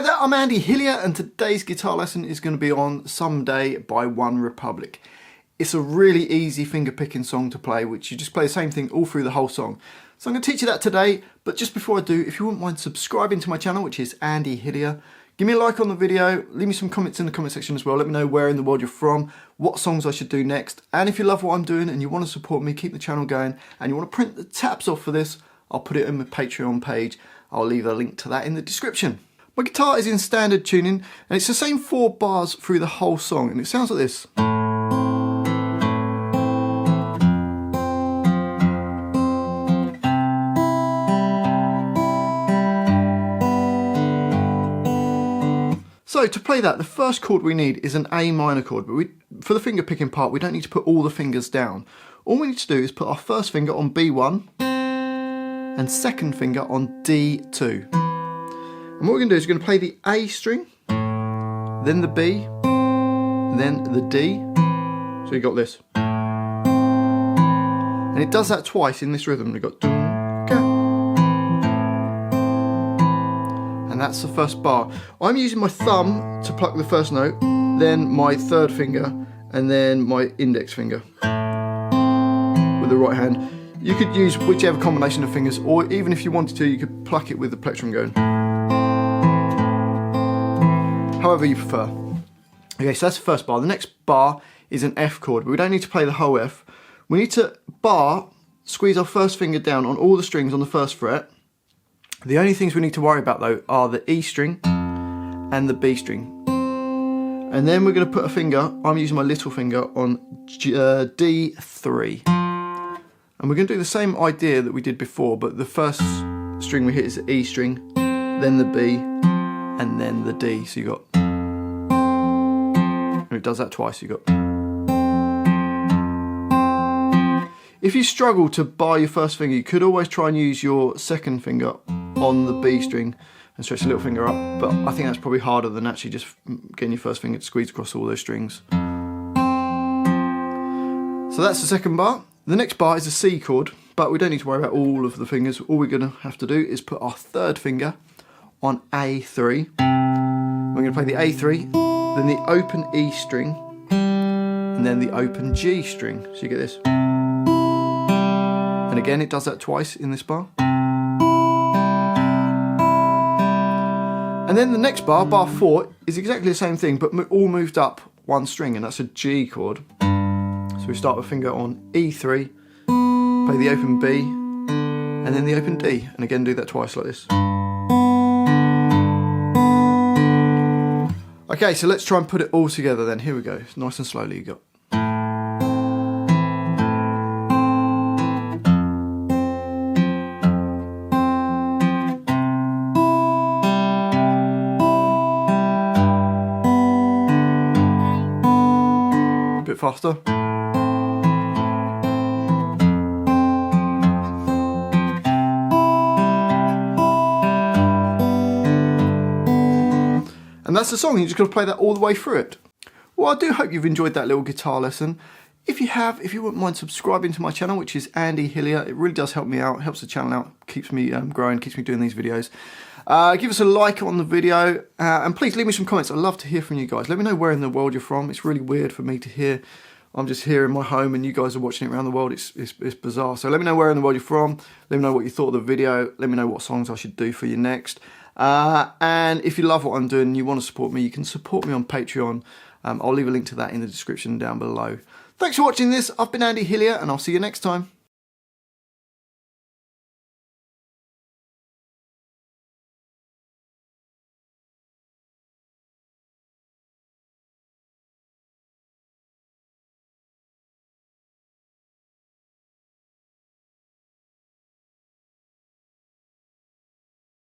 Hi there, I'm Andy Hillier and today's guitar lesson is going to be on Someday by One Republic. It's a really easy finger picking song to play, which you just play the same thing all through the whole song. So I'm going to teach you that today, but just before I do, if you wouldn't mind subscribing to my channel, which is Andy Hillier, give me a like on the video, leave me some comments in the comment section as well, let me know where in the world you're from, what songs I should do next, and if you love what I'm doing and you want to support me, keep the channel going, and you want to print the tabs off for this, I'll put it in my Patreon page. I'll leave a link to that in the description. My guitar is in standard tuning and it's the same 4 bars through the whole song and it sounds like this. So to play that, the first chord we need is an A minor chord, but for the finger picking part we don't need to put all the fingers down. All we need to do is put our first finger on B1 and second finger on D2. And what we're going to do is we're going to play the A string, then the B, then the D. So you got this. And it does that twice in this rhythm. We've got dum, ga. And that's the first bar. I'm using my thumb to pluck the first note, then my third finger, and then my index finger with the right hand. You could use whichever combination of fingers, or even if you wanted to, you could pluck it with the plectrum going. However you prefer. Okay, so that's the first bar. The next bar is an F chord, but we don't need to play the whole F. We need to squeeze our first finger down on all the strings on the first fret. The only things we need to worry about though are the E string and the B string. And then we're going to put a finger, I'm using my little finger, on D3. And we're going to do the same idea that we did before, but the first string we hit is the E string, then the B, and then the D. So you got, and it does that twice, you got. If you struggle to bar your first finger, you could always try and use your second finger on the B string and stretch the little finger up, but I think that's probably harder than actually just getting your first finger to squeeze across all those strings. So that's the second bar. The next bar is a C chord, but we don't need to worry about all of the fingers. All we're going to have to do is put our third finger on A3. We're going to play the A3, then the open E string, and then the open G string. So you get this. And again, it does that twice in this bar. And then the next bar, bar 4, is exactly the same thing, but all moved up one string, and that's a G chord. So we start with a finger on E3, play the open B, and then the open D, and again do that twice like this. Okay, so let's try and put it all together then. Here we go, nice and slowly you got. A bit faster. And that's the song, you just got to play that all the way through it. Well, I do hope you've enjoyed that little guitar lesson. If you have, if you wouldn't mind subscribing to my channel, which is Andy Hillier, it really does help me out, helps the channel out, keeps me growing, keeps me doing these videos. Give us a like on the video, and please leave me some comments. I'd love to hear from you guys. Let me know where in the world you're from. It's really weird for me to hear. I'm just here in my home and you guys are watching it around the world. It's bizarre. So let me know where in the world you're from. Let me know what you thought of the video. Let me know what songs I should do for you next. And if you love what I'm doing and you want to support me, you can support me on Patreon. I'll leave a link to that in the description down below. Thanks for watching this. I've been Andy Hillier and I'll see you next time.